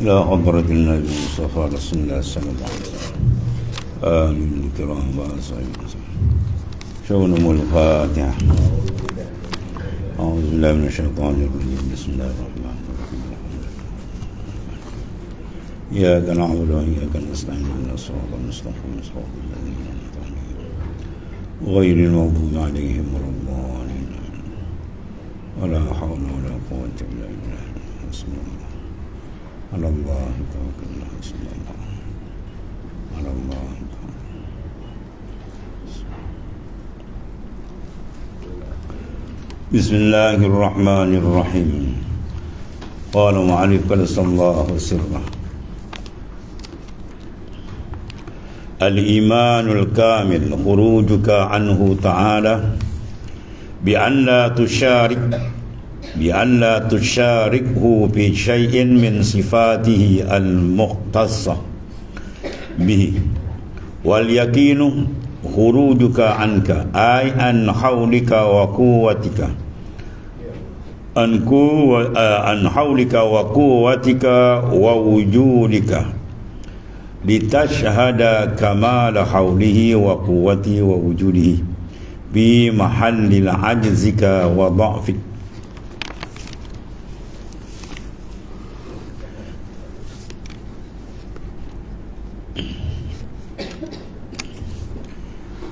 إلى حضرة النبي المصطفى رسول الله صلى الله عليه وسلم آمين الكرام وأصحابه شؤونهم الفاتحة. أعوذ بالله من الشيطان الرجيم بسم الله الرحمن الرحيم إياك نعبد وإياك نستعين اهدنا الصراط المستقيم صراط الذين أنعمت عليهم غير المغضوب عليهم ولا الضالين ولا حول ولا قوة إلا بالله حسبنا الله على الله توكلنا حسبنا الله على الله بسم الله الرحمن الرحيم. قال معلق قدس الله سره الإيمان الكامل خروجك عنه تعالى بأن لا تشاركه في شيء من صفاته المختصة به. واليقين خروجك عنك أي عن حولك وقوتك عن حولك وقوتك ووجودك لتشهد كمال حوله وقوته ووجوده في محل عجزك وضعفك.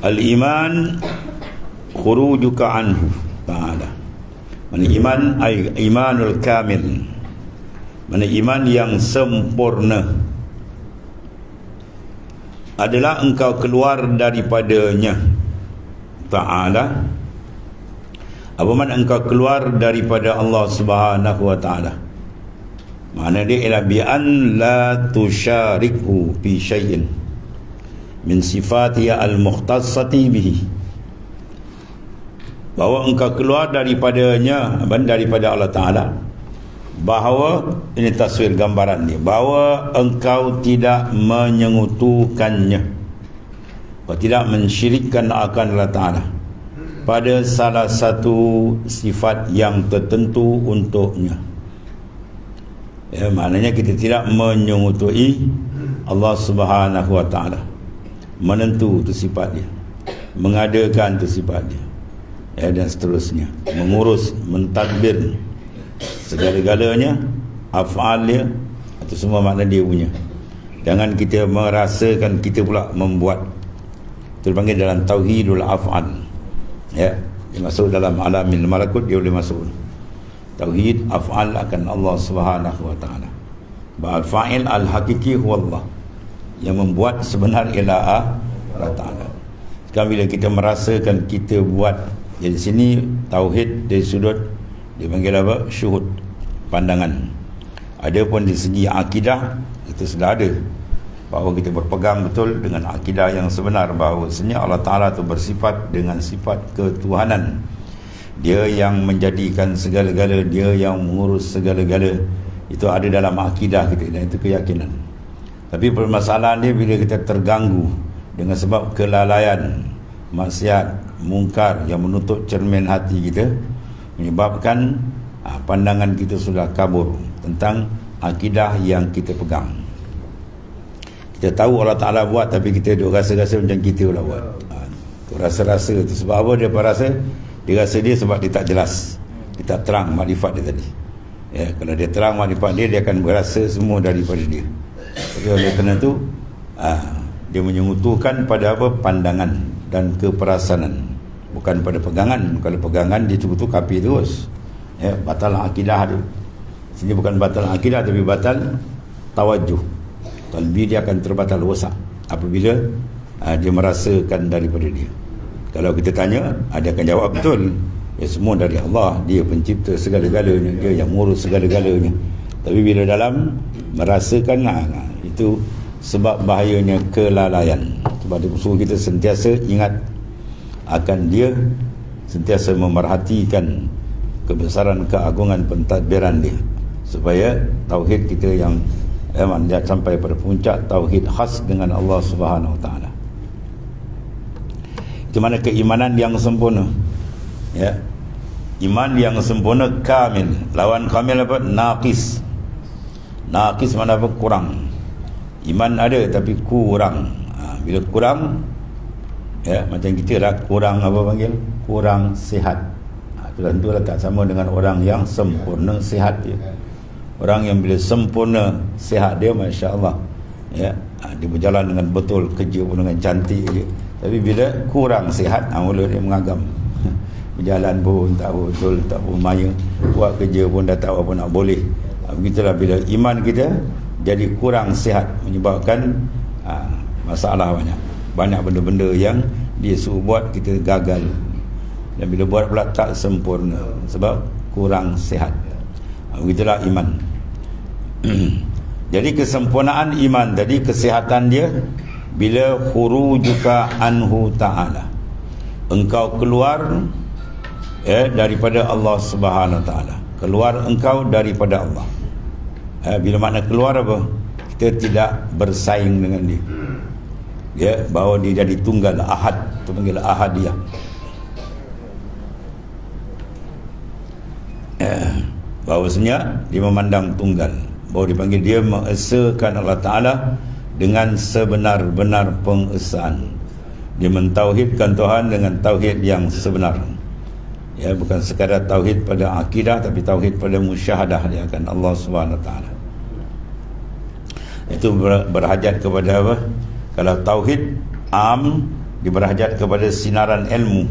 Al-iman khurujuka anhu ta'ala. Mana iman ay imanul kamil. Mana iman yang sempurna adalah engkau keluar daripadanya ta'ala. Apa makna engkau keluar daripada Allah Subhanahu wa ta'ala? Makna dia ialah bi an la tusyarikhu fi syai'in min sifati al-mukhtassati bihi. Bahawa engkau keluar daripadanya, daripada Allah Ta'ala, bahawa ini taswir gambaran dia, bahawa engkau tidak menyengutukannya, kau tidak mensyirikkan akan Allah Ta'ala pada salah satu sifat yang tertentu untuknya. Ya, maknanya kita tidak menyengutui Allah Subhanahu wa Ta'ala, menentu itu sifat dia, mengadakan itu sifat dia, ya, dan seterusnya, mengurus, mentadbir segala-galanya, af'al dia, itu semua makna dia punya. Jangan kita merasakan kita pula membuat. Itu dipanggil dalam tauhidul af'al, ya, dia masuk dalam alamin malakut, dia boleh masuk tauhid af'al akan Allah Subhanahu wa ta'ala. Al-fa'il al-hakiki huwa Allah, yang membuat sebenar ialah Allah Ta'ala. Sekarang bila kita merasakan kita buat, jadi sini tauhid dari sudut dipanggil apa? Syuhud, pandangan. Adapun di segi akidah, itu sudah ada bahawa kita berpegang betul dengan akidah yang sebenar, bahawa sebenarnya Allah Ta'ala itu bersifat dengan sifat ketuhanan. Dia yang menjadikan segala-gala, dia yang mengurus segala-gala. Itu ada dalam akidah kita, dan itu keyakinan. Tapi permasalahan dia bila kita terganggu dengan sebab kelalaian, maksiat, mungkar yang menutup cermin hati kita, menyebabkan pandangan kita sudah kabur tentang akidah yang kita pegang. Kita tahu Allah Ta'ala buat, tapi kita duk rasa-rasa macam kita pula buat. Tu rasa-rasa tu sebab apa dia rasa? Dia rasa dia sebab dia tak jelas, dia tak terang makrifat dia tadi. Ya, kalau dia terang makrifat dia, dia akan berasa semua daripada dia. Jadi oleh kerana itu dia menyengutuhkan pada apa? Pandangan dan keperasanan, bukan pada pegangan. Kalau pegangan dia cukup tu kapi terus, ya, batal akidah tu. Sini bukan batal akidah, tapi batal tawajuh. Qalbi dia akan terbatal wasak apabila dia merasakan daripada dia. Kalau kita tanya, dia akan jawab betul, ya, semua dari Allah, dia pencipta segala-galanya, dia yang mengurus segala-galanya. Tapi bila dalam merasakan, itu sebab bahayanya kelalaian. Sebab dia suruh kita sentiasa ingat akan dia, sentiasa memerhatikan kebesaran, keagungan, pentadbiran dia, supaya tauhid kita yang dia sampai pada puncak tauhid khas dengan Allah Subhanahu Wa Taala. Itu mana keimanan yang sempurna, ya. Iman yang sempurna kamil. Lawan kamil apa? Naqis. Naqis mana apa? Kurang. Iman ada tapi kurang. Bila kurang, ya, macam kita lah kurang apa panggil? Kurang sihat. Tentulah tak sama dengan orang yang sempurna sihat dia. Orang yang bila sempurna sihat dia, Masya Allah, ya, dia berjalan dengan betul, kerja pun dengan cantik je. Tapi bila kurang sihat, mula dia mengagam. Berjalan pun tak betul, tak pun maya, buat kerja pun dah tak apa nak boleh. Begitulah bila iman kita jadi kurang sihat, menyebabkan masalah banyak benda-benda yang dia suruh buat kita gagal, dan bila buat pula tak sempurna sebab kurang sihat. Begitulah iman. Jadi kesempurnaan iman tadi, kesihatan dia bila khurujuka anhu ta'ala, engkau keluar daripada Allah Subhanahu Wa Ta'ala, keluar engkau daripada Allah. Bila makna keluar apa? Kita tidak bersaing dengan dia, ya, bahawa dia jadi tunggal, ahad, itu panggil ahadiyah. Bahawasanya dia memandang tunggal, bahawa dipanggil dia mengesakan Allah Ta'ala dengan sebenar-benar pengesaan. Dia mentauhidkan Tuhan dengan tauhid yang sebenar, ya, bukan sekadar tauhid pada akidah, tapi tauhid pada musyahadah dia akan Allah Subhanahu Wa Ta'ala. Itu berhajat kepada apa? Kalau tauhid am, dia berhajat kepada sinaran ilmu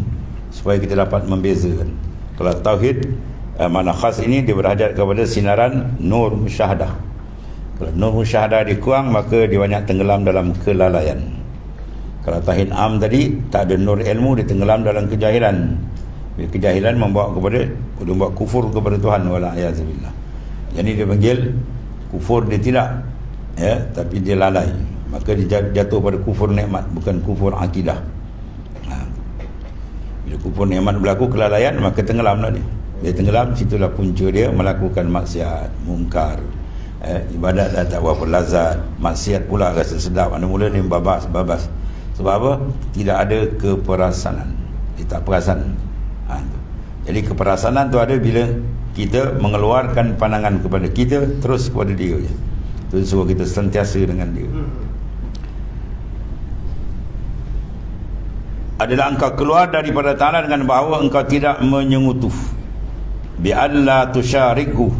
supaya kita dapat membezakan. Kalau tauhid makna khas ini, dia berhajat kepada sinaran nur musyahadah. Kalau nur musyahadah dikurang, maka dia banyak tenggelam dalam kelalaian. Kalau tauhid am tadi tak ada nur ilmu, dia tenggelam dalam kejahilan. Bila kejahilan membawa kufur kepada Tuhan, wala ayazubillah. Jadi dia panggil kufur dia tidak, ya, tapi dia lalai, maka dia jatuh pada kufur nikmat, bukan kufur akidah. Bila kufur nikmat berlaku, kelalaian, maka tenggelamlah dia. Dia tenggelam, situlah punca dia melakukan maksiat, mungkar, ibadat dah tak berapa lazat, maksiat pula rasa sedap, mula dia babas. Sebab apa? Tidak ada keperasanan, dia tak perasan. Jadi keperasanan tu ada bila kita mengeluarkan pandangan kepada kita, terus kepada dia je. Itu suruh kita sentiasa dengan dia. Adalah engkau keluar daripada Ta'ala dengan bahawa engkau tidak menyengutuh, bi'alla tusyarikhu,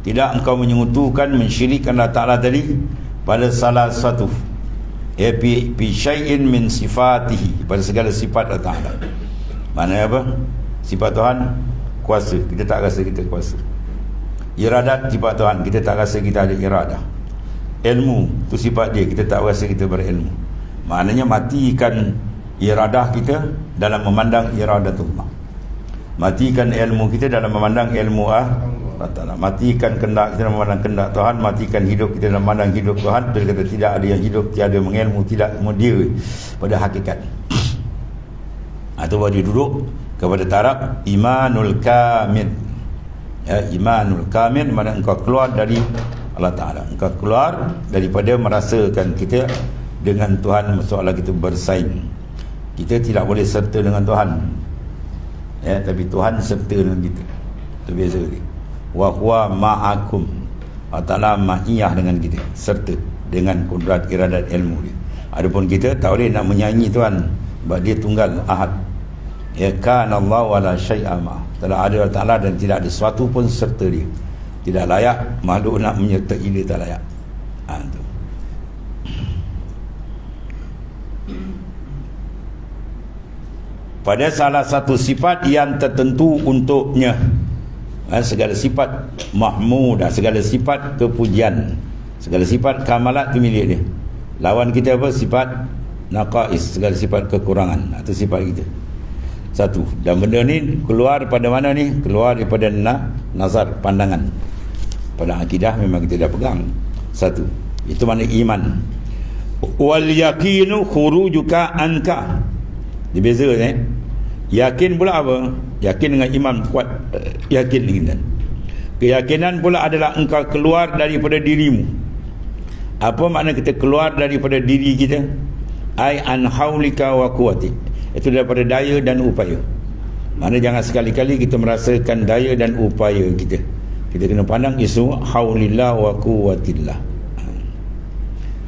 tidak engkau menyekutukan, mensyirikkan Allah Ta'ala tadi pada salah satu, fi syai'in min sifatihi, pada segala sifat Allah Ta'ala. Maknanya apa? Sifat Tuhan kuasa, kita tak rasa kita kuasa. Iradat sifat Tuhan, kita tak rasa kita ada iradah. Ilmu tu sifat dia, kita tak rasa kita berilmu. Maknanya matikan iradah kita dalam memandang iradatullah, matikan ilmu kita dalam memandang ilmu Allah Ta'ala, matikan kendak kita dalam memandang kendak Tuhan, matikan hidup kita dalam memandang hidup Tuhan. Bila kata tidak ada yang hidup, tiada mengilmu, tidak dia pada hakikat. Atau baru dia duduk kepada taraf imanul kamil, ya, imanul kamil, mana engkau keluar dari Allah Ta'ala, engkau keluar daripada merasakan kita dengan Tuhan, masalah kita bersaing. Kita tidak boleh serta dengan Tuhan, ya, tapi Tuhan serta dengan kita. Itu biasa dia. Wa huwa ma'akum, Allah Ta'ala ma'iyah dengan kita, serta dengan kudrat, iradat, ilmu dia. Adapun kita tak boleh nak menyanyi Tuhan, sebab dia tunggal, ahad. Ya, kana Allah wala syai'a ma, telah ada Allah Ta'ala dan tidak ada sesuatu pun serta dia. Tidak layak makhluk nak menyertai dia, tak layak. Itu. Pada salah satu sifat yang tertentu untuknya, segala sifat mahmudah, segala sifat kepujian, segala sifat kamalat itu milik dia. Lawan kita apa? Sifat naqais, segala sifat kekurangan. Itu sifat kita. Satu. Dan benda ni keluar pada mana ni? Keluar daripada nazar, pandangan. Pada akidah memang kita dah pegang. Satu. Itu mana iman. Wal yakinu khurujuka anka. Dia beza Yakin pula apa? Yakin dengan iman kuat, yakin dengan. Keyakinan pula adalah engkau keluar daripada dirimu. Apa makna kita keluar daripada diri kita? Ai an haulika wa quwwati. Itu daripada daya dan upaya. Mana jangan sekali-kali kita merasakan daya dan upaya kita. Kita kena pandang isu haulillah wa quwwatillah.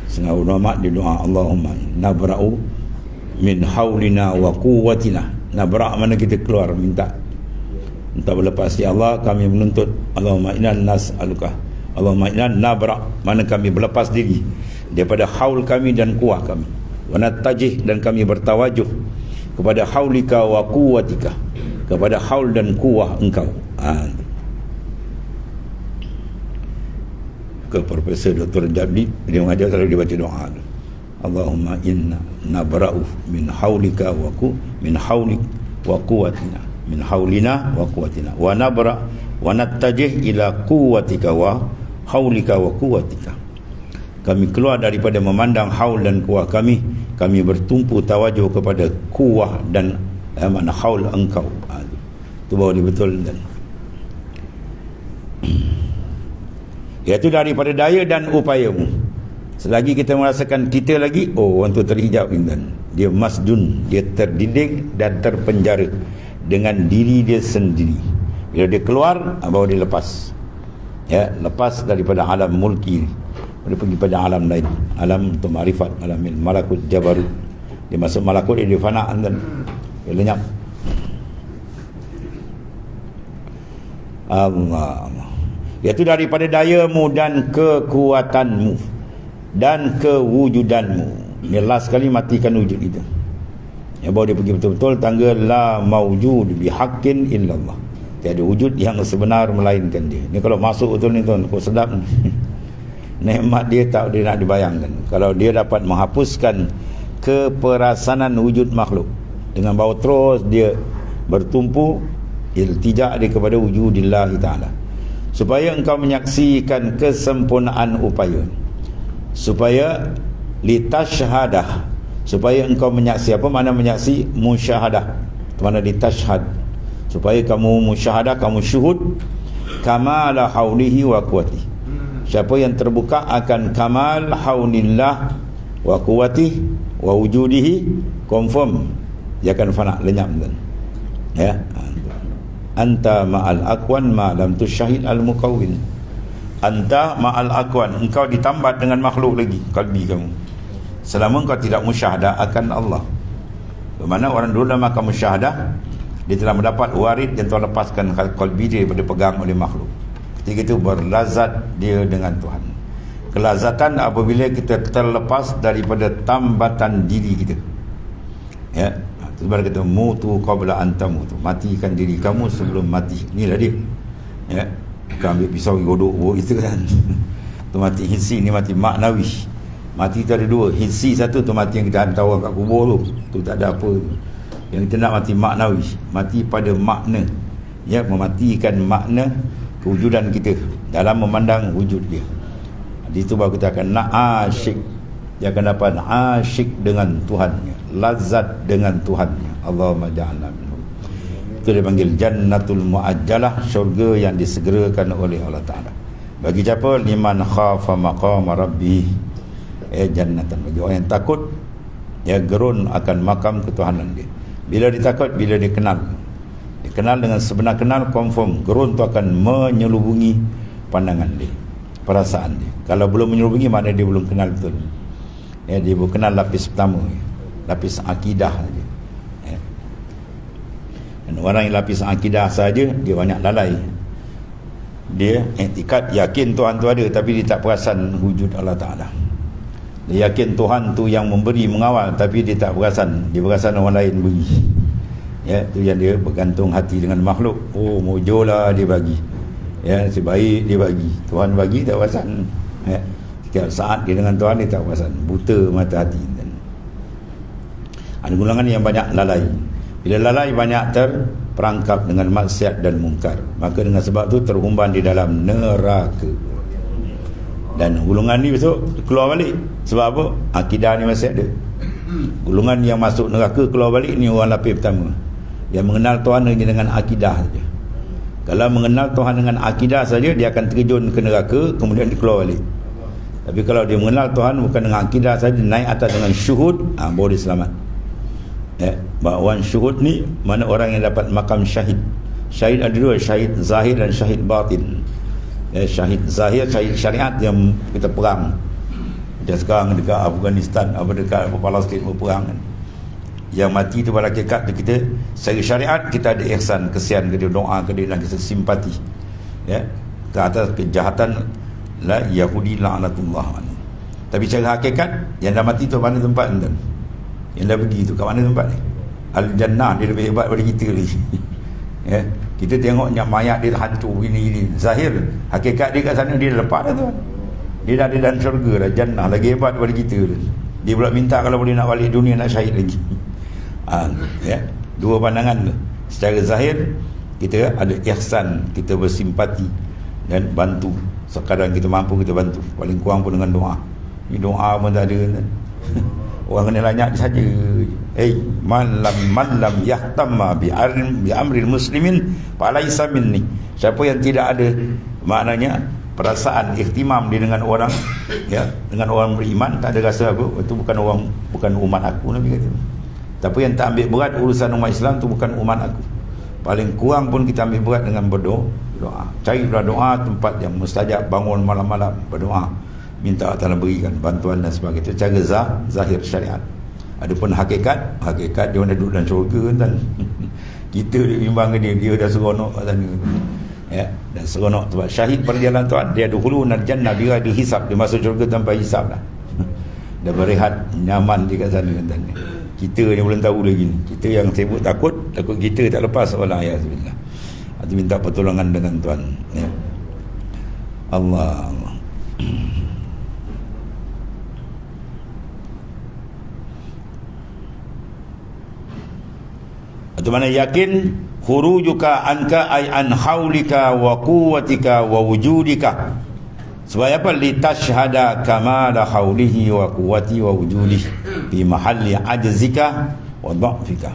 Setengah ulama dia doa, Allahumma nabra'u min haulina wa quwwatina. Nabra' mana kita keluar minta berlepas. Ya Allah, kami menuntut. Allahumma inna nas'aluka. Allahumma inna nabra', mana kami berlepas diri daripada haul kami dan kuah kami. Wa natajih, dan kami bertawajuh kepada haulika wa quwwatika, kepada haul dan kuah engkau. Ke Profesor Dr. Jabli, dia mengajar selalu dia baca doa tu. Allahumma inna nabra'u min haulika min haulik wa quwwatina, min haulina wa quwwatina, wa nabra' wa nattajih ila quwwatika wa haulika wa quwwatika. Kami keluar daripada memandang haul dan kuah kami bertumpu tawajuh kepada kuah dan mana haul engkau. Itu baru dia betul. Dan iaitu daripada daya dan upayamu. Selagi kita merasakan kita lagi, orang tu terhijab, dan dia masjun, dia terdidik dan terpenjara dengan diri dia sendiri. Bila dia keluar, baru dia lepas. Ya, lepas daripada alam mulki, dia pergi pada alam lain, alam untuk makrifat, alam malakut jabarut. Dia masuk malakut, dia fana, dan dia lenyap. Allah, iaitu daripada dayamu dan kekuatanmu dan kewujudanmu. Ini last sekali matikan wujud itu. Ya, baru dia pergi betul-betul tangga la mawjud bihaqqin illallah. Tiada wujud yang sebenar melainkan dia. Ni kalau masuk betul ni tuan, kau sedap. Nikmat dia tak dia nak dibayangkan. Kalau dia dapat menghapuskan keperasanan wujud makhluk, dengan bawa terus dia bertumpu iltijak dia kepada wujudillah ta'ala, supaya engkau menyaksikan kesempurnaan upaya, supaya litashhadah, supaya engkau menyaksi. Apa makna menyaksi? Musyahadah. Mana litashhad, supaya kamu musyahadah, kamu syuhud kamala haulihi wa quwwati. Siapa yang terbuka akan kamal haulillah wa quwwati wa wujudihi, confirm dia akan fana, lenyap. Ya, anta ma'al aqwan ma lam tusyahid al muqawwin. Anta ma'al aqwan, engkau ditambat dengan makhluk lagi, kalbi kamu, selama engkau tidak musyahadah akan Allah. Bermakna orang dulu dalam akan musyahadah, dia telah mendapat warid yang telah lepaskan kalbi dia daripada pegang oleh makhluk. Ketika itu berlazat dia dengan Tuhan. Kelazatan apabila kita terlepas daripada tambatan diri kita. Ya, itu baru kata mutu qabla an tamutu, matikan diri kamu sebelum mati. Inilah dia. Ya, bukan ambil pisau godok itu kan. Tu mati hissi, ni mati maknawi. Mati tu ada dua, hissi satu tu mati yang kita hantar orang kat kubur tu tak ada apa tu. Yang kita nak mati maknawi, mati pada makna. Ya, mematikan makna kewujudan kita dalam memandang wujud dia. Di situ baru kita akan nak asyik. Dia akan dapat asyik dengan Tuhannya, lazat dengan Tuhannya. Allahumma ja'alna minhum. Itu dia panggil jannatul muajjalah, syurga yang disegerakan oleh Allah Ta'ala. Bagi siapa? Liman khafa maqama rabbih. Jannatan, bagi orang yang takut, ya, gerun akan makam ketuhanan dia. Bila dia takut, bila dia kenal, dia kenal dengan sebenar kenal, confirm gerun tu akan menyelubungi pandangan dia, perasaan dia. Kalau belum menyelubungi, maknanya dia belum kenal betul. Ya, dia belum kenal lapis pertama, lapis akidah saja. Ya. Dan orang yang lapis akidah saja, dia banyak lalai. Dia iktikad yakin Tuhan tu ada, tapi dia tak perasan wujud Allah Ta'ala. Dia yakin Tuhan tu yang memberi, mengawal, tapi dia tak perasan. Dia perasan orang lain beri. Ya, tu yang dia bergantung hati dengan makhluk. Oh, mojolah dia bagi. Ya, sebaik dia bagi. Tuhan bagi tak perasan. Ya, setiap saat dia dengan Tuhan, dia tak perasan. Buta mata hati. Ada golongan yang banyak lalai. Bila lalai, banyak terperangkap dengan maksiat dan mungkar. Maka dengan sebab tu terhumban di dalam neraka. Dan golongan ni besok keluar balik. Sebab apa? Akidah ni masih ada. Golongan yang masuk neraka keluar balik ni orang lapis pertama, yang mengenal Tuhan hanya dengan akidah saja. Kalau mengenal Tuhan dengan akidah saja, dia akan terjun ke neraka, kemudian dia keluar balik. Tapi kalau dia mengenal Tuhan bukan dengan akidah saja, naik atas dengan syuhud, baru dia selamat. Ya, bahwan syuhud ni mana orang yang dapat makam syahid. Syahid ada dua, syahid zahir dan syahid batin. Syahid zahir, syahid syariat yang kita perang. Macam sekarang dekat Afghanistan, dekat Palestin berperang kan. Yang mati tu pada hakikat kita secara syariat kita ada ihsan, kesian ke dia, doa ke dia, dan kita simpati ke atas kejahatan Yahudi la'natullah. Tapi secara hakikat yang dah mati tu mana tempat tuan? Yang dah pergi tu kat mana tempat ni? Al-Jannah, dia lebih hebat daripada kita lagi. Kita tengoknya mayat dia hancur gini-gini. Zahir, hakikat dia kat sana dia dah lepas dah tuan. Dia dah ada dalam syurga dah, Jannah, lagi hebat daripada kita tu. Dia pula minta kalau boleh nak balik dunia nak syahid lagi. Dua pandangan tu. Secara zahir kita ada ihsan, kita bersimpati dan bantu sekadar kita mampu, kita bantu, paling kurang pun dengan doa. Ini doa pun tak ada kan? Orang kena lanyak saja. Man lam yahtamma bi amril muslimin falaisa minni. Siapa yang tidak ada maknanya perasaan ihtimam dia dengan orang, dengan orang beriman, tak ada rasa apa, itu bukan umat aku, Nabi kata. Tapi yang tak ambil berat urusan umat Islam tu bukan umat aku. Paling kurang pun kita ambil berat dengan berdoa. Carilah doa tempat yang mustajab, bangun malam-malam berdoa, minta Allah Ta'ala berikan bantuan dan sebagainya. Itu cara zahir syariat. Adapun hakikat dia orang dah duduk dalam syurga kan. Kita bimbang ke dia dah seronok kat sana. Dan seronok sebab syahid pada jalan Tuhan, dia dukhulun al-jannah bila dia hisab, dia masuk syurga tanpa hisab dah. Dah berehat nyaman di kat sana kan. Kita ni belum tahu lagi. Kita yang sibuk takut kita tak lepas wala yazbillah. Hati minta pertolongan dengan Tuhan. Allah. Atau mana yakin khurujuka anka ay an haulika wa quwwatika wa wujudika. Sebab apa? Litashhada kamala haulihi wa quwwati wa wujudihi fi mahalli ajzika wa dha'fika.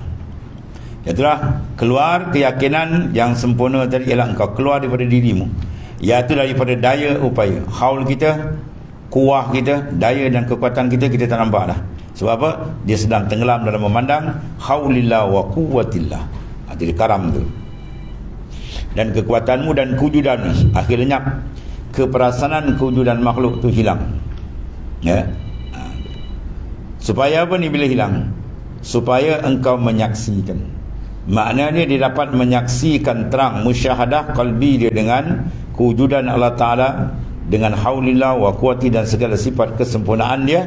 Itulah keluar keyakinan yang sempurna tadi, ialah engkau keluar daripada dirimu, iaitu daripada daya upaya. Haul kita, kuah kita, daya dan kekuatan kita tak nampak dah. Sebab apa? Dia sedang tenggelam dalam memandang haulillah wa quwwatillah. Jadi karam tu. Dan kekuatanmu dan kewujudanmu akhir lenyap. Keperasaan kewujudan makhluk tu hilang. Supaya apa ni bila hilang? Supaya engkau menyaksikan. Maknanya dia dapat menyaksikan terang musyahadah qalbi dia dengan kewujudan Allah Ta'ala, dengan haulillah wa quwwati dan segala sifat kesempurnaan dia.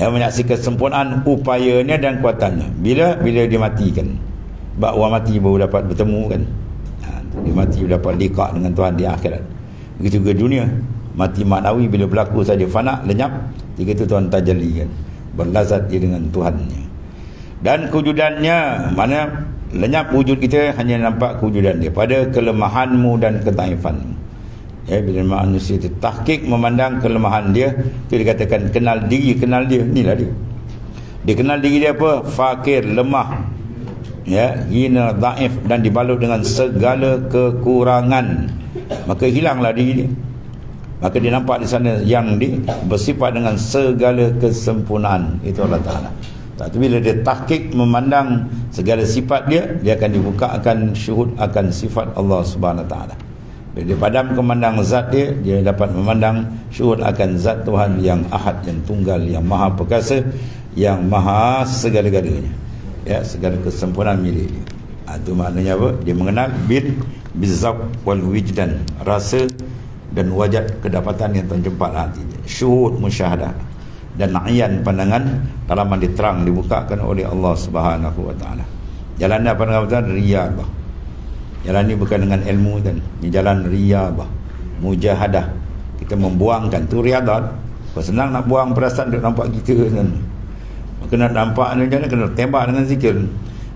Menyaksikan kesempurnaan upayanya dan kuatannya. Bila dia matikan. Sebab orang mati baru dapat bertemu kan. Dia mati dapat liqa dengan Tuhan di akhirat. Begitu juga dunia. Mati maknawi bila berlaku saja fana, lenyap, ketika itu Tuhan tajalli kan. Berlazat dia dengan Tuhannya. Dan kewujudannya, mana lenyap wujud kita, hanya nampak kewujudan dia pada kelemahanmu dan ketaifanmu. Bila manusia itu tahqiq memandang kelemahan dia, itu dikatakan kenal diri, kenal dia. Inilah dia. Dia kenal diri dia apa? Fakir, lemah, hina, dhaif, dan dibalut dengan segala kekurangan. Maka hilanglah diri dia. Maka dia nampak di sana yang dia bersifat dengan segala kesempurnaan. Itu Allah Ta'ala. Tapi bila dia tahqiq memandang segala sifat dia, dia akan dibukakan syuhud akan sifat Allah Subhanahu Wa Ta'ala. Bila dia padam memandang zat dia, dia dapat memandang syuhud akan zat Tuhan yang ahad, yang tunggal, yang maha perkasa, yang maha segala-galanya. Segala kesempurnaan milik dia. Itu maknanya apa? Dia mengenal bizawq wal wijdan, rasa dan wajad kedapatan yang terjempat hatinya. Syuhud musyahadah dan ayan pandangan dalaman diterang dibukakan oleh Allah Subhanahu Wa Ta'ala. Jalan apa pandangan riyadhah. Jalan ni bukan dengan ilmu kan. Ini jalan riyadhah, mujahadah. Kita membuangkan tu riyadhah. Senang nak buang perasaan dia nampak kita kan. Kena nampak ni jangan kena tembak dengan zikir.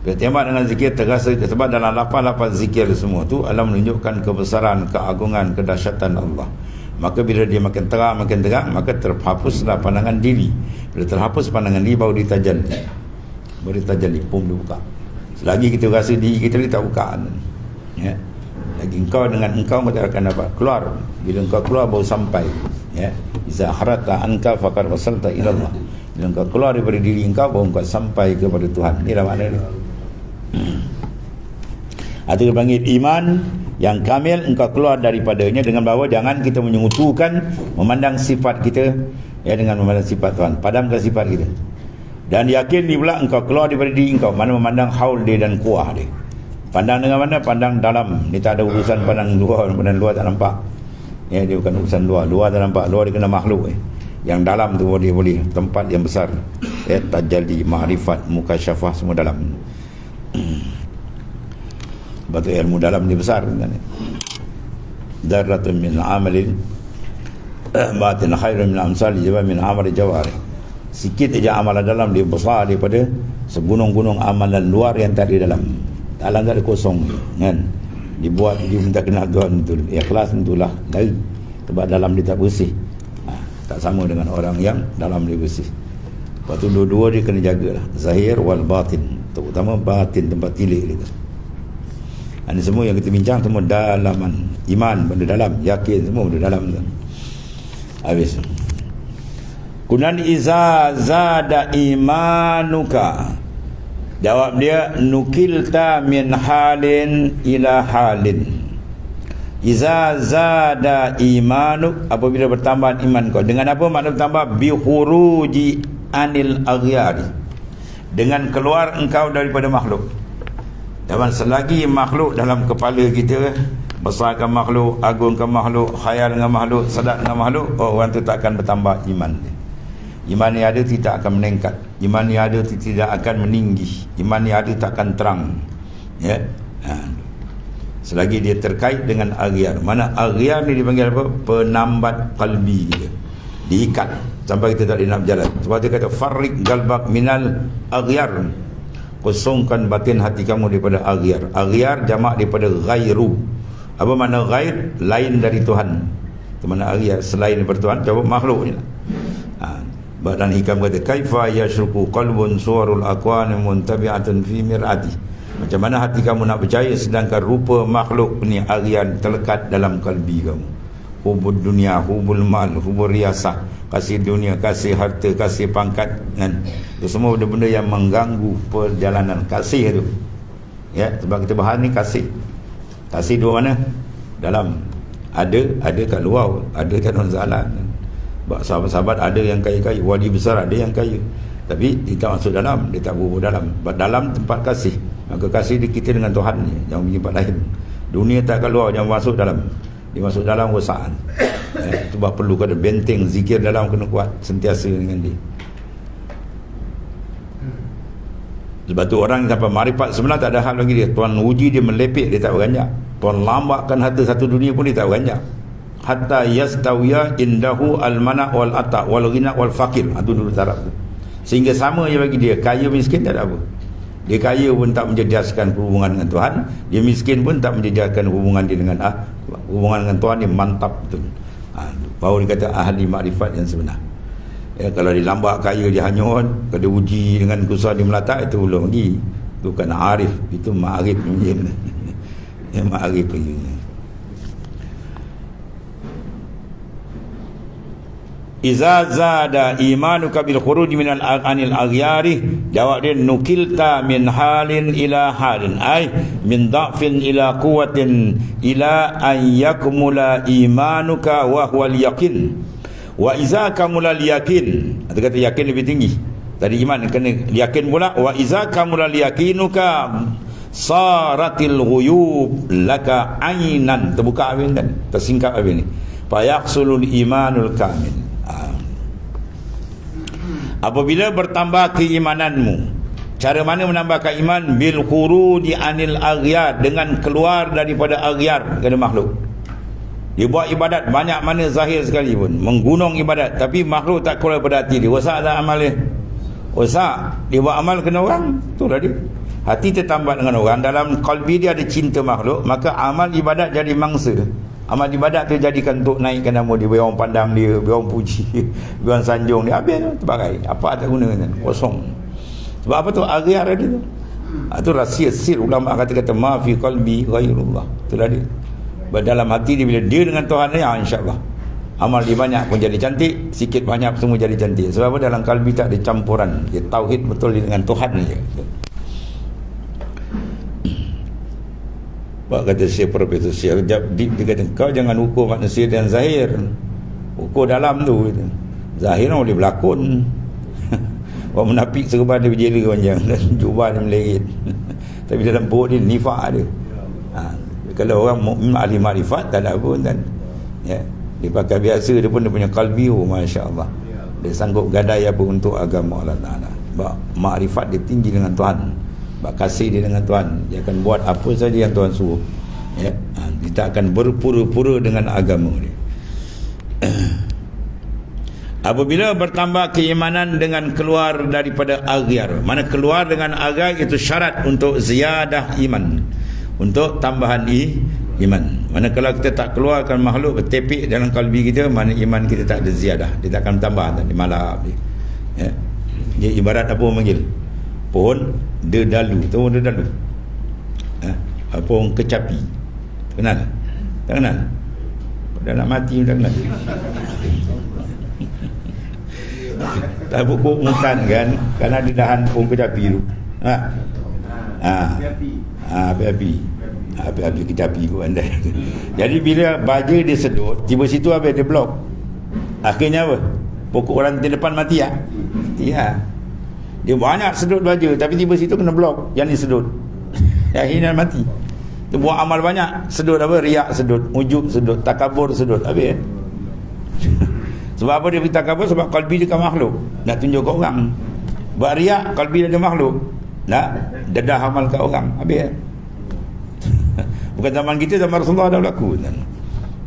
Bila tembak dengan zikir terasa, sebab dalam lafaz-lafaz zikir semua tu Allah menunjukkan kebesaran, keagungan, kedahsyatan Allah. Maka bila dia makin terang, maka terhapuslah pandangan diri. Bila terhapus pandangan diri, baru ditajalli, pun dibuka. Selagi kita rasa diri kita tak buka. Lagi engkau dengan engkau tak akan dapat keluar. Bila engkau keluar baru sampai. Iza harata anka faqad wasalta ila Allah. Bila engkau keluar daripada diri engkau, baru engkau sampai kepada Tuhan. Inilah makna dia. Itu dipanggil iman yang kamil engkau keluar daripadanya dengan bahawa jangan kita menyekutukan memandang sifat kita dengan memandang sifat Tuhan. Padamkan sifat kita. Dan yakin pula engkau keluar daripada diri engkau, mana memandang haul dia dan kuah dia. Pandang dengan mana? Pandang dalam. Dia tak ada urusan pandang luar tak nampak. Dia bukan urusan luar tak nampak. Luar dia kena makhluk. Yang dalam tu dia boleh, tempat yang besar. Tajalli, ma'rifat, mukasyafah, semua dalam. Sebab tu ilmu dalam dia besar kan? Darratun min amalin batin khairun min amsali jawab min amali jawari. Sikit aja amalan dalam dia besar daripada segunung-gunung amalan luar yang tak ada dalam. Dalam tak ada kosong kan. Dibuat dia minta kenal Tuhan betul. Ikhlas tentulah dari. Sebab dalam dia tak bersih. Tak sama dengan orang yang dalam dia bersih. Lepas tu dua-dua dia kena jagalah. Zahir wal batin. Terutama batin, tempat tilik dia. Ini semua yang kita bincang semua dalaman. Iman benda dalam, yakin semua benda dalam. Habis. Kunan iza zada imanuka. Jawab dia, nukilta min halin ila halin. Iza zada imanuk, apabila bertambah iman kau. Dengan apa makna bertambah? Bi khuruji anil aghyari, dengan keluar engkau daripada makhluk. Dan selagi makhluk dalam kepala kita, besarkan makhluk, agungkan makhluk, khayal dengan makhluk, sedar dengan makhluk, orang tu tak akan bertambah iman dia. Iman yang ada tidak akan meningkat. Iman yang ada tidak akan meninggi. Iman yang ada tak akan terang. Selagi dia terkait dengan aghyar. Mana aghyar ni dipanggil apa? Penambat qalbi dia. Diikat sampai kita tak boleh nak berjalan. Sebab dia kata farriq galbak minal aghyar. Kosongkan batin hati kamu daripada aghyar. Aghyar jamak daripada ghairu. Apa makna ghair? Lain dari Tuhan. Itu mana aghyar? Selain daripada Tuhan. Jawab makhluk je lah. Dan hikam kata kaifa yashruku qalbun suwarul aqwan muntabi'atun fi mir'ati. Macam mana hati kamu nak percaya sedangkan rupa makhluk ni aghyar terlekat dalam kalbi kamu. Hubud dunia, hubul mal, hubul riasah, kasih dunia, kasih harta, kasih pangkat kan. Itu semua benda-benda yang mengganggu perjalanan kasih tu. Sebab kita bahas ni kasih. Kasih dua mana? Dalam. Ada kat luar, ada kat dalam jalan. Sahabat-sahabat ada yang kaya-kaya, wali besar ada yang kaya, tapi dia tak masuk dalam, dia tak berubah dalam. Dalam tempat kasih. Maka kasih di kita dengan Tuhan ni, jangan pergi tempat lain. Dunia tak kat luar, jangan masuk dalam. Dia masuk dalam rosaan. Sebab perlu kena benteng zikir dalam, kena kuat sentiasa dengan dia. Sebab tu orang sampai marifat sebenar tak ada hal lagi dia. Tuan uji dia melepek, dia tak beranjak. Tuan lambatkan harta satu dunia pun dia tak beranjak. Hatta yastawiya indahu al-mana' wal ata' wal ghina wal faqir. Itu dulu taraf tu. Sehingga sama je bagi dia. Kaya miskin tak ada apa. Dia kaya pun tak menjejaskan hubungan dengan Tuhan. Dia miskin pun tak menjejaskan hubungan dia dengan hubungan dengan Tuhan. Dia mantap betul. Baru dia kata ahli makrifat yang sebenar. Kalau dia lambat kaya dia hanyut, kalau dia uji dengan kesusahan dia melatak, itu belum lagi. Itu bukan arif, itu ma'arif. Ma'arif lagi. Iza zada imanuka bil khuruj min al-anil aghyari. Jawab dia, nukilta min halin ila halin, ay min dha'fin ila quwwatin ila an yakmula imanuka wa huwa al-yaqin. Wa iza kamula al-yaqin, dia kata yakin lebih tinggi. Tadi iman kena yakin pula. Wa iza kamula al-yaqinuka saratil ghuyub laka ainan. Terbuka habis kan, tersingkap habis ni. Fa yaqsulul imanul kamil. Apabila bertambah keimananmu, cara mana menambahkan iman? Bil khuruji anil aghyar, dengan keluar daripada aghyar, kena makhluk. Dia buat ibadat banyak mana zahir sekali pun, menggunung ibadat, tapi makhluk tak keluar daripada hati dia. Rosak tak amal dia? Rosak. Dia buat amal kena orang, itulah dia. Hati tertambat dengan orang, dalam qalbi dia ada cinta makhluk, maka amal ibadat jadi mangsa. Amal ibadat tu jadikan untuk naikkan nama dia, biar orang pandang dia, biar orang puji, biar orang sanjung dia, habis tu terbagai. Apa tak guna kan? Kosong. Sebab apa tu? Aghyar dia tu. Itu rahsia sir. Ulama kata-kata ma fi qalbi ghairullah. Itulah dia. Dalam hati dia, bila dia dengan Tuhan dia, insya-Allah amal dia banyak pun jadi cantik, sikit banyak semua jadi cantik. Sebab apa? Dalam kalbi tak ada campuran. Dia tauhid betul dia dengan Tuhan dia. Sebab kata Syekh Profesor Syekh, dia kata kau jangan ukur manusia dengan zahir, ukur dalam tu. Zahir boleh berlakon. Orang munafik serban dia berjela panjang dan jubah dia meleret. Tapi dalam perut dia nifak dia. Kalau orang mukmin ahli makrifat tak ada pun kan. Ya, dia pakai biasa dia pun dia punya qalbi, masya-Allah. Dia sanggup gadai apa untuk agama Allah Taala. Sebab makrifat dia tinggi dengan Tuhan. Sebab kasih dia dengan Tuhan, dia akan buat apa saja yang Tuhan suruh. Ya, dia tak akan berpura-pura dengan agama dia. Apabila bertambah keimanan dengan keluar daripada aghyar, mana keluar dengan aghyar itu syarat untuk ziyadah iman, untuk tambahan iman. Mana kalau kita tak keluarkan makhluk bertepik dalam kalbi kita, mana iman kita tak ada ziyadah, dia tak akan tambah, tak ada malap dia. Ya. Dia ibarat apa orang panggil? Pohon dedalu. Tahu dedalu? Pohon kecapi. Kenal? Tak kenal? Dah nak mati dah kenal. Tak pokok mutan kan, kerana ada dahan pohon kecapi tu. Api kecapi tu anda. Jadi bila baja dia sedut, tiba situ habis dia blok. Akhirnya apa? Pokok ranting depan mati ya? Ya. Dia banyak sedut baja, tapi tiba situ kena blok, yang disedut. Akhirnya mati. Dia buat amal banyak, sedut apa? Riak sedut, ujub sedut, takabur sedut, habis. Sebab apa dia berita takabur? Sebab kalbi dia kan makhluk, nak tunjuk ke orang. Buat riak, kalbi dia ada makhluk, nak dedah amal ke orang, habis. Bukan zaman kita, zaman Rasulullah dah berlaku.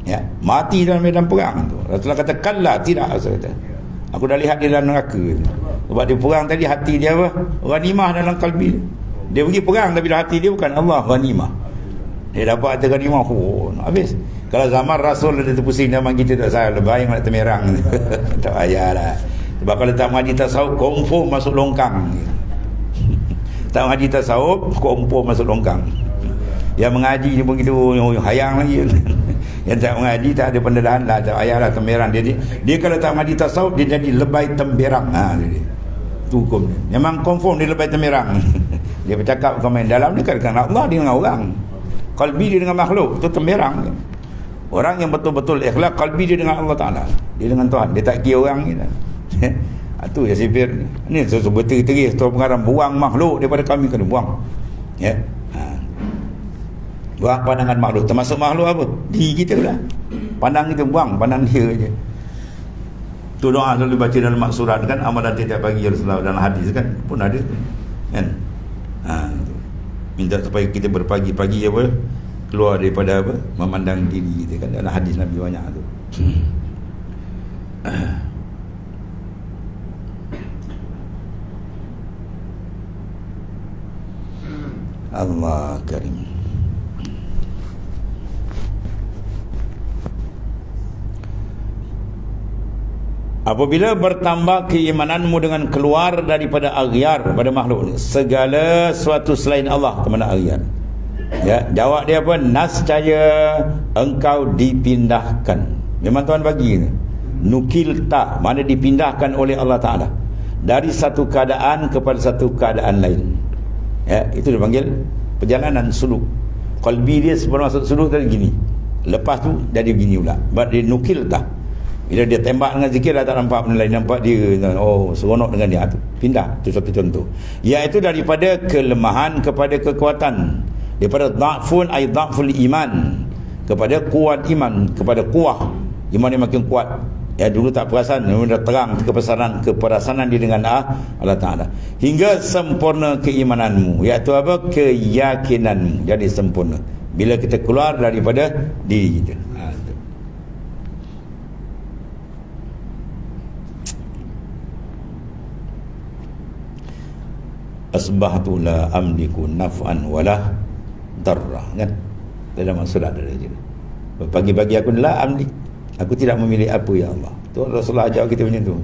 Ya, mati dalam medan perang tu. Rasulullah kata kalla, tidak. Rasulullah kata, aku dah lihat dia dalam neraka. Sebab dia perang tadi, hati dia apa? Ghanimah dalam kalbi. Dia pergi perang tapi dalam hati dia bukan Allah, ghanimah. Dia dapat harta ghanimah, habis. Kalau zaman Rasul ada terpusing, zaman kita tak sayang, lebih baik nak termerang. Tak payahlah. Sebab kalau tak mengaji tasawuf, confirm masuk longkang. Tak mengaji tasawuf, confirm masuk longkang. Yang mengaji dia pun gitu, hayang lagi. Yang tak mengaji tak ada pendedahan lah, tak payahlah termerang. Dia kalau tak mengaji tasawuf, dia jadi lebay temberang. Itu hukum dia. Memang confirm dia lebay temberang. Dia bercakap komen dalam dia kan Allah dia dengan orang, kalbi dia dengan makhluk, itu temberang. Orang yang betul-betul ikhlas, kalbi dia dengan Allah Ta'ala, dia dengan Tuhan, dia tak kira orang ni. Itu ya sipir ni berteri-teri setelah pengarang, buang makhluk daripada kami, kena buang. Ya. Buang pandangan makhluk, termasuk makhluk apa? Diri kita lah. Pandang kita buang, pandang dia je. Tu doa selalu baca dalam maksurat kan, amalan tiap pagi Rasulullah dalam hadis kan pun ada kan. Minta supaya kita berpagi-pagi apa, keluar daripada apa, memandang diri kita kan, dalam hadis Nabi banyak tu. Allah Karim. Apabila bertambah keimananmu dengan keluar daripada aghyar pada makhluk, segala sesuatu selain Allah kemana aghyar. Ya, jawab dia apa? Nascaya engkau dipindahkan. Memang Tuhan bagi. Nukil tak, mana dipindahkan oleh Allah Ta'ala dari satu keadaan kepada satu keadaan lain. Ya, itu dipanggil perjalanan suluk. Qalbi dia sebelum masuk suluk tadi gini, lepas tu jadi gini pula. Sebab dia nukil tak. Bila dia tembak dengan zikir, dah tak nampak benda lain, nampak dia, oh seronok dengan dia, pindah. Itu satu contoh. Iaitu daripada kelemahan kepada kekuatan, daripada dha'fun ay dha'ful iman kepada kuat iman, kepada kuah iman yang makin kuat. Ya, dulu tak perasan, dah terang keperasanan dia dengan Allah Ta'ala, hingga sempurna keimananmu, iaitu apa? Keyakinanmu jadi sempurna bila kita keluar daripada diri kita. Asbahtu la amliku naf'an wala darra, kan dalam surat ada je. Pagi-pagi aku la amlik, aku tidak memilih apa ya Allah. Tu Rasulullah ajar kita macam tu.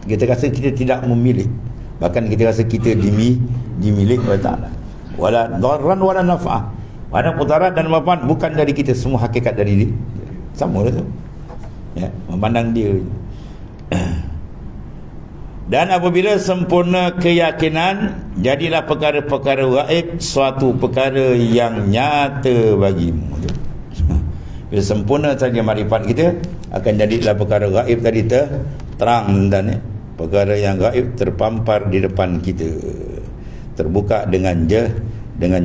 Kita rasa kita tidak memilih, bahkan kita rasa kita dimilik oleh Ta'ala. Wala darran wala naf'a, mana mudarat dan manfaat bukan dari kita, semua hakikat dari dia. Sama lah tu. Ya, memandang dia. Dan apabila sempurna keyakinan, jadilah perkara-perkara gaib suatu perkara yang nyata bagimu. Bila sempurna saja makrifat kita, akan jadilah perkara gaib tadi terang dan perkara yang gaib terpampar di depan kita, terbuka dengan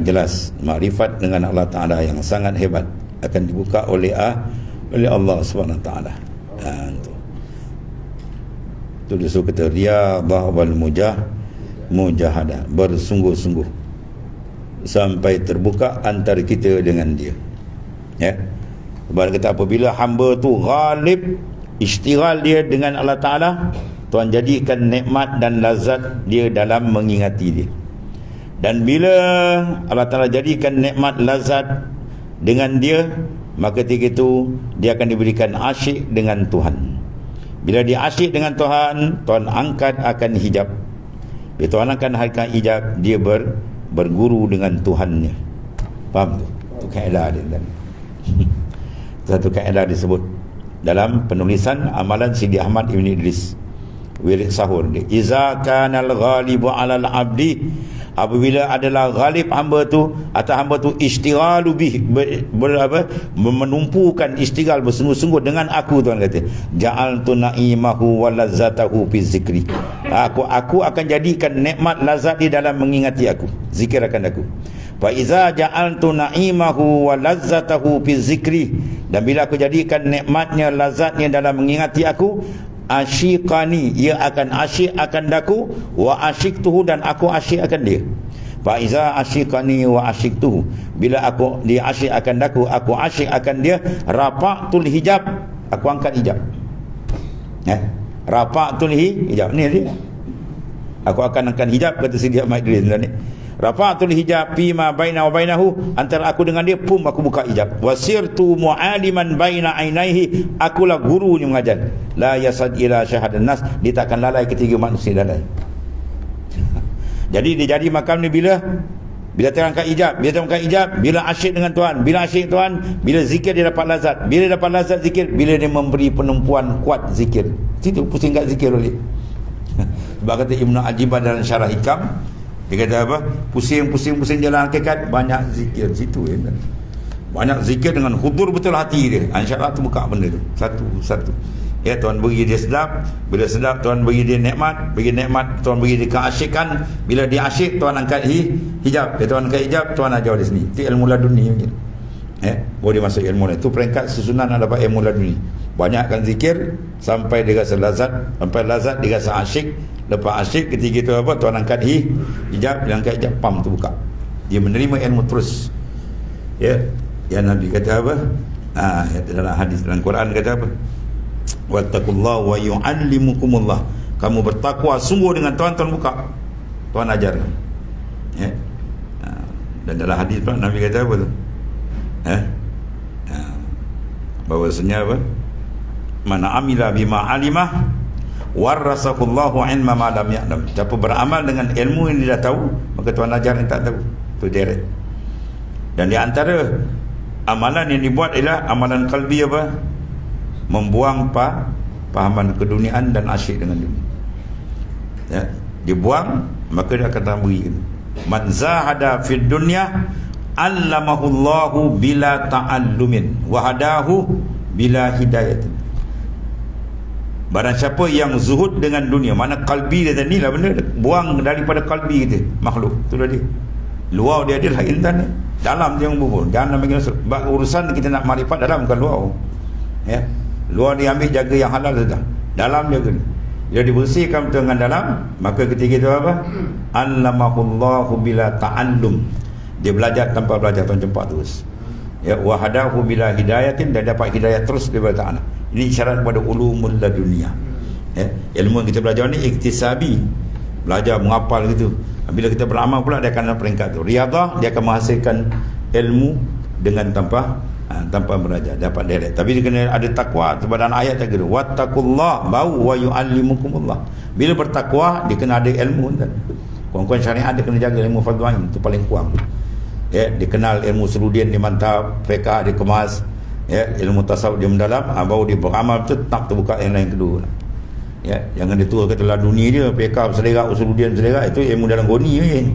jelas. Makrifat dengan Allah Ta'ala yang sangat hebat akan dibuka oleh Allah SWT. Itu disuruh kata riyadhah wal mujahadah, bersungguh-sungguh sampai terbuka antara kita dengan dia. Ya. Sebab kata apabila hamba tu ghalib, istighal dia dengan Allah Ta'ala, Tuhan jadikan nikmat dan lazat dia dalam mengingati dia. Dan bila Allah Ta'ala jadikan nikmat lazat dengan dia, maka ketika itu dia akan diberikan asyik dengan Tuhan. Bila dia asyik dengan Tuhan, Tuhan angkat akan hijab. Bila Tuhan akan angkat hijab, dia berguru dengan Tuhannya. Faham tu? Itu kaedah dia. Satu kaedah disebut dalam penulisan amalan Sidi Ahmad Ibn Idris, wirid sahur dia, iza kanal ghalibu alal abdi, apabila adalah ghalib hamba tu atau hamba tu istighalu bih, menumpukan istighal, bersungguh-sungguh dengan aku, Tuhan kata ja'altu na'imahu wa lazzatahu fi zikri, aku akan jadikan nikmat lazat di dalam mengingati aku, zikir akan aku. Fa iza ja'altu na'imahu wa lazzatahu fi zikri, dan bila aku jadikan nikmatnya, lazatnya dalam mengingati aku, asyiqani, ia akan asyik akan daku, wa asyiktuhu, dan aku asyik akan dia. Fa iza asyiqani wa asyiktuhu, bila dia asyik akan daku, aku asyik akan dia, rafa'tul hijab, aku angkat hijab. Rafa'tul hijab ni dia, aku akan angkat hijab, kata Sidi Ahmad Idris ni. Rafa'tul hijab fima baina wa bainahu, antara aku dengan dia, pun aku buka hijab. Wasirtu mu'aliman baina ainaihi, akulah gurunya mengajar. La yasad ila syahadan nas, dia takkan lalai ketiga manusia lalai. Jadi dia jadi makam ni bila terangkat hijab, bila asyik dengan Tuhan, bila asyik Tuhan, bila zikir dia dapat lazat, bila dapat lazat zikir, bila dia memberi penumpuan kuat zikir, situ pusing kat zikir oleh. Sebab kata Ibnu Ajibah dalam Syarah Hikam, dia kata apa? Pusing jalan hakikat, banyak zikir situ ya. Banyak zikir dengan hudur betul hati dia. InsyaAllah tu buka benda tu satu. Ya, Tuhan bagi dia sedap. Bila sedap, Tuhan bagi dia nikmat. Bagi nikmat, Tuhan bagi dia keasyikan. Bila dia asyik, Tuhan angkat hijab. Bila Tuhan angkat hijab, Tuhan ajar dia sini. Itu ilmu laduni macam. Boleh masuk ilmu lain. Itu peringkat susunan dapat ilmu laduni. Banyakkan zikir sampai dia rasa lazat. Sampai lazat dia rasa asyik. Lepas asyik, ketika itu apa, Tuhan angkat hijab. Bila angkat hijab, pam tu buka. Dia menerima ilmu terus. Ya, yang Nabi kata apa? Dalam hadis dalam Quran kata apa? Wattaqullah wa yu'allimukumullah. Kamu bertakwa sungguh dengan Tuhan, Tuhan buka, Tuhan ajar. Ya. Dan dalam hadis pula Nabi kata apa tu? Bahawasanya apa? Mana amila bima alimah warasahullahu ilma ma lam ya'lam. Siapa beramal dengan ilmu yang dia dah tahu, maka Tuhan ajar yang tak tahu. Itu direct. Dan di antara amalan yang dibuat ialah amalan qalbi apa? Membuang pahaman keduniaan dan asyik dengan dunia. Ya, dibuang, maka dia akan tambah. Man zahada fid dunya allamahullahu bila ta'allumin wa hadahu bila hidayatin. Barang siapa yang zuhud dengan dunia, mana kalbi dia tadi lah benda, buang daripada kalbi kita, makhluk tu dah dia. Luar dia adalah intan, dalam dia yang bubur. Jangan bagi urusan kita nak makrifat dalam, bukan luar. Ya, luar dia ambil jaga yang halal saja, dalam jaga ni. Dia dibersihkan dengan dalam, maka ketika itu apa? Allamahullahu bila ta'allum. Dia belajar tanpa belajar, tuan jumpa terus. Ya, wahadahu bila hidayatin, dan dapat hidayah terus daripada Ta'ala. Ini syarat pada ulumul ladunia. Ya, ilmu yang kita belajar ni iktisabi, belajar menghafal gitu. Bila kita beramal pula, dia akan ada peringkat tu. Riyadhah, dia akan menghasilkan ilmu dengan tanpa belajar, dapat direct. Tapi dia kena ada takwa. Sebab dalam ayat jaga tu, wattaqullah bau wa yu'allimukumullah. Bila bertakwa, dia kena ada ilmu kan. Kawan-kawan syariat dia kena jaga ilmu fardhu ain, tu paling kurang. Ya, dia kenal ilmu serudin, dia mantap, fiqh dia kemas, ya, ilmu tasawuf dia mendalam, baru dia beramal tu tak terbuka yang lain kedua. Ya, jangan dia tua kata dunia dia, pekar berselerak, usurudian berselerak, itu ilmu dalam goni ni.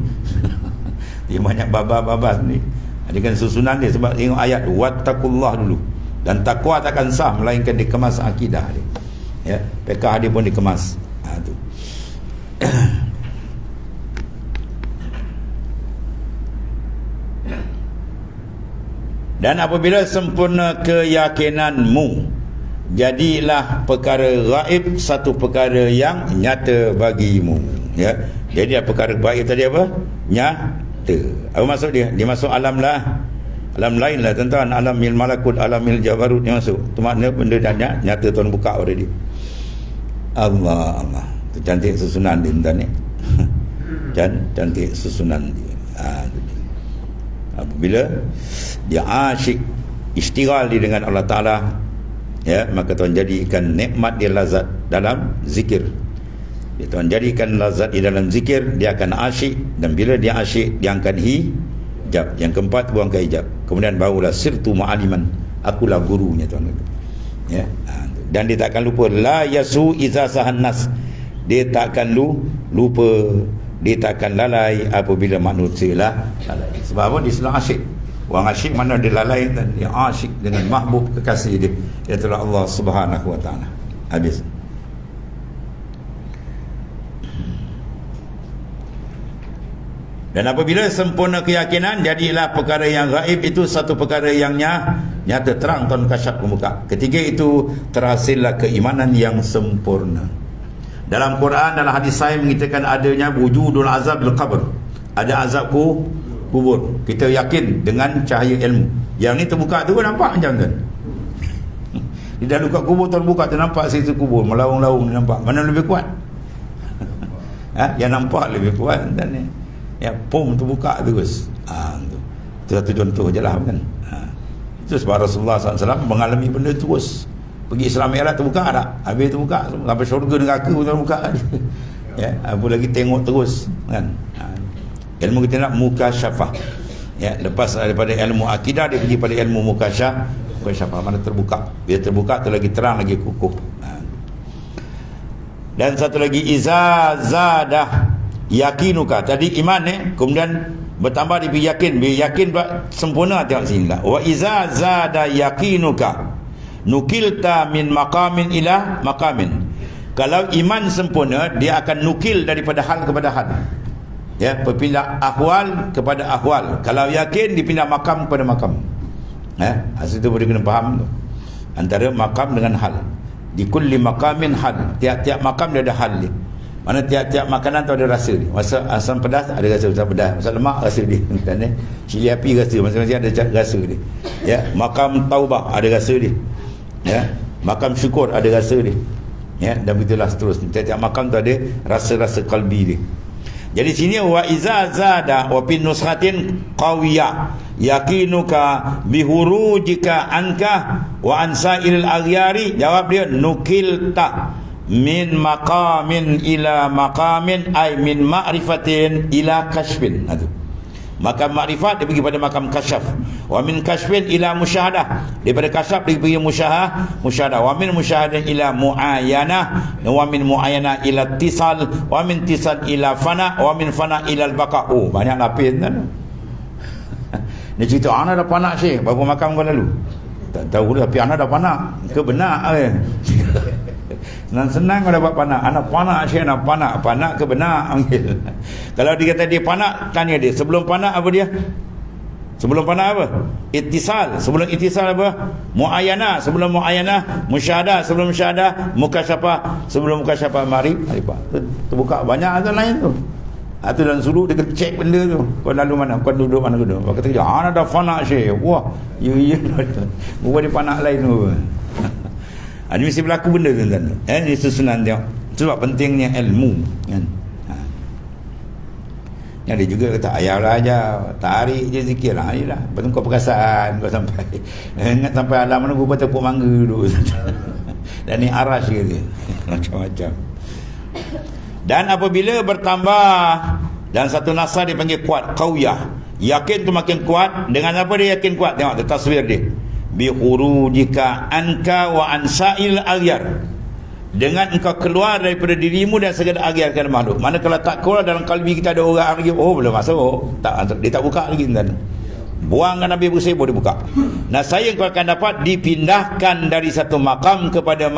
Dia banyak babas ni. Dia kan susunan dia sebab tengok ayat wattaqullah dulu. Dan takwa takkan sah melainkan dikemas akidah dia. Ya, pekar dia pun dikemas. Tu. Dan apabila sempurna keyakinanmu, jadilah perkara gaib satu perkara yang nyata bagimu. Ya, jadi perkara gaib tadi apa? Nyata. Apa maksud dia? Dia masuk alam lain lah, tuan-tuan. Alamil malakut, alamil jabarut yang masuk. Itu maknanya benda dah nyata, tuan buka pada dia. Allah. Itu cantik susunan dia, tuan ni. Cantik susunan dia. Apabila dia asyik istighal dia dengan Allah Ta'ala, ya, maka tuan jadikan nikmat dia lazat dalam zikir. Dia tuan jadikan lazat di dalam zikir, dia akan asyik. Dan bila dia asyik, dia akan hijab. Yang keempat, buangkan hijab. Kemudian barulah sirtu ma'aliman, akulah gurunya, tuan. Ya. Dan dia tak akan lupa la yasu iza sahan nas. Dia tak akan lupa, dia tak akan lalai apabila manusia lalai. Sebab apa? Dia selalu asyik. Orang asyik mana dia lalai, dan dia asyik dengan mahbub kekasih dia, iaitu Allah Subhanahu wa ta'ala. Habis. Dan apabila sempurna keyakinan, jadilah perkara yang gaib itu satu perkara yang nyata, terang, tuan kasyaf membuka. Ketiga itu terhasillah keimanan yang sempurna. Dalam Quran, dalam hadis sahih mengatakan adanya wujudul azab bil qabr. Ada azab kubur. Kita yakin dengan cahaya ilmu. Yang ni terbuka tu nampak macam tu. Di dalam kubur terbuka tu nampak situ kubur melaung-laung, nampak. Mana lebih kuat? Yang nampak lebih kuat dan ni. Ya, pom terbuka terus. Itu satu contoh je lah kan. Itu sebab Rasulullah SAW mengalami benda terus. Pergi Isra Mi'raj terbuka tak? Habis terbuka sampai syurga neraka pun terbuka. Ya, apa lagi tengok terus kan. Ilmu kita nak mukasyafah. Ya, lepas daripada ilmu akidah dia pergi pada ilmu mukasyafah, mana terbuka. Bila terbuka tu lagi terang, lagi kukuh. Dan satu lagi iza zadah yakinuka. Tadi iman kemudian bertambah dia yakin. Bila yakin sempurna, tengok sini lah. Wa iza zada yakinuka nukilta min maqamin ila maqamin. Kalau iman sempurna, dia akan nukil daripada hal kepada hal. Ya, berpindah ahwal kepada ahwal. Kalau yakin, dipindah makam kepada makam. Asal itu boleh kena faham tu. Antara makam dengan hal. Di kulli maqamin hal. Tiap-tiap makam dia ada hal dia. Mana tiap-tiap makanan tu ada rasa dia. Masa asam pedas ada rasa asam pedas. Masa lemak rasa dia. Cili api rasa. Masing-masing ada rasa dia. Ya, makam taubah ada rasa dia. Ya, makam syukur ada rasa dia. Ya, dan begitulah seterusnya. Tiap-tiap makam tu ada rasa-rasa kalbi dia. Jadi sini wa iza zada wa bin nusratin qawiyah yakinuka bihurujika anka wa ansail aghyari. Jawab dia nukilta min maqamin ila maqamin, ay min ma'rifatin ila kashfin. Makam makrifat dia pergi pada makam kasyaf. Wa min kashfin ila musyahadah. Daripada kasyaf dia pergi musyahadah. Wa min musyahadah ila muayanah. Wa min muayanah ila tisal. Wa min tisal ila fana. Wa min fana ila al-baqa. Oh, banyak lapis kan. Ni cerita anak dah panak Syekh. Berapa makam kau lalu? Tak tahu tapi anak dah panak. Ke benar senang kau dapat panak. Anak panak Syekh, anak panak. Panak ke benar? Kalau dia kata dia panak, tanya dia sebelum panak apa dia? Sebelum panak apa? Ittisal. Sebelum ittisal apa? Muayana. Sebelum muayana musyahadah. Sebelum musyahadah mukasyafah. Sebelum mukasyafah marifah. Terbuka banyak azan lain tu. Itu dalam suluk dia kena cek benda tu. Kau lalu mana? Kau duduk mana? Kau kata anak dah panak Syekh. Wah, ya. Buat dia panak lain tu. Ini mesti berlaku benda tu tuan. Ini susunan dia. Sebab pentingnya ilmu kan. Yang dia juga kata ayahlah aja, tarik je zikir lah. Yalah, betul kau perasaan kau sampai. Ingat sampai alam mana gua tepuk mangga dulu. Dan ni arash dia. Macam-macam. Dan apabila bertambah, dan satu nasa dia panggil kuat, qawiyah. Yakin tu makin kuat. Dengan apa dia yakin kuat? Tengok taswir dia. Bi khurujika anka wa ansail aghyar. dengan engkau keluar daripada dirimu dan segala agian makhluk. Mana kalau tak keluar dalam kalbi kita ada orang lagi, oh belum masuk, tak, dia tak buka lagi tuan. Buangkan Nabi bersih boleh buka. Nah, saya engkau akan dapat dipindahkan dari satu makam kepada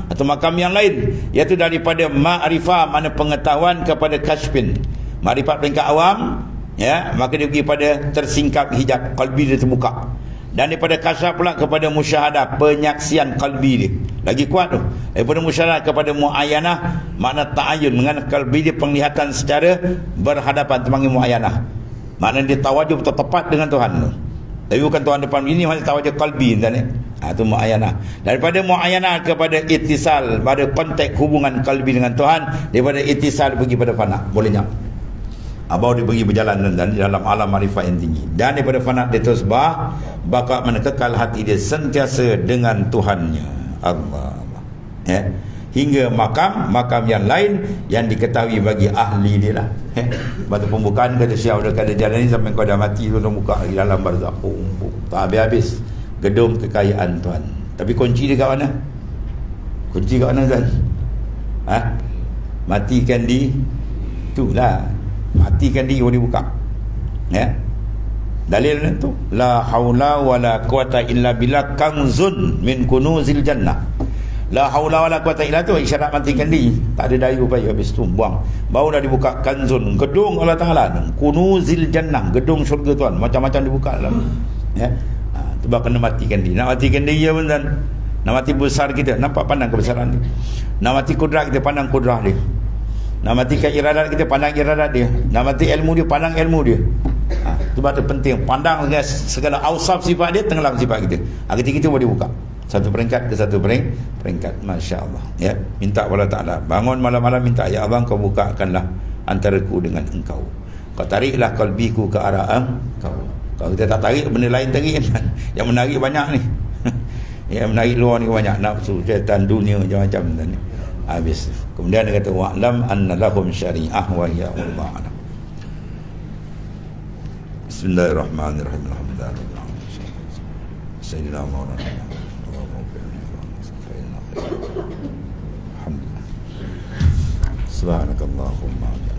atau makam yang lain, iaitu daripada ma'rifah, mana pengetahuan, kepada kashfin, ma'rifat peringkat awam, ya, maka dia pergi pada tersingkap hijab, kalbi dia terbuka. Dan daripada kasyaf pula kepada musyahadah, penyaksian kalbi dia lagi kuat tu. Daripada musyahadah kepada muayyanah, makna ta'ayun, mengenai kalbi dia penglihatan secara berhadapan, terpanggil muayyanah, makna dia tawajuh tepat dengan Tuhan tu. Tapi bukan Tuhan depan ini, masih tawajuh kalbi tuan, itu muayyanah. Daripada muayyanah kepada ittisal, pada kontak hubungan kalbi dengan Tuhan. Daripada ittisal pergi pada fana, bolehnya abang dia pergi berjalan dan dalam alam marifat yang tinggi. Dan daripada fana dia terus bakal menekal hati dia sentiasa dengan Tuhannya Allah, ya, hingga makam yang lain yang diketahui bagi ahli dia lah. Batu pembukaan kata Syekh Abdul Qadir Jalani, sampai kau dah mati tu buka lagi dalam barzakh, tak habis-habis gedung kekayaan Tuhan. Tapi kunci dia kat mana? Kunci kat mana tuan? Matikan di itulah, matikan diri boleh buka, ya. Dalil itu la haula wala quwata illa billah kanzun min kunuzil jannah. La haula wala quwata illa tu isyarat matikan diri, tak ada daya upaya, habis tu buang, barulah dibuka kanzun, gedung Allah Taala, kunuzil jannah, gedung syurga Tuhan, macam-macam dibuka dalam, ya. Tu baru kena matikan diri. Nak matikan diri ya tuan, nak mati besar kita, nampak pandang kebesaran dia. Nak mati kudrat kita, pandang kudrat dia. Nak matikan iradat kita, pandang iradat dia. Nak mati ilmu dia, pandang ilmu dia. Itu batu penting, pandang segala awsaf sifat dia, tenggelam sifat kita. Ketika itu boleh buka satu peringkat ke satu peringkat. Masya Allah, ya. Minta kepada Ta'ala, bangun malam-malam minta, ya abang kau bukakanlah antaraku dengan engkau, kau tariklah kalbiku ke arah engkau. Kalau kita tak tarik, benda lain tarik kan. Yang menarik banyak ni. Yang menarik luar ni banyak, nafsu, syaitan, dunia, macam-macam ni. Habis. Kemudian dia kata wa'lam anna lahum syari'ah wa hiya Allah. Bismillahirrahmanirrahim. Alhamdulillah. Sayyidina Maulana. Alhamdulillah. Subhanakallahumma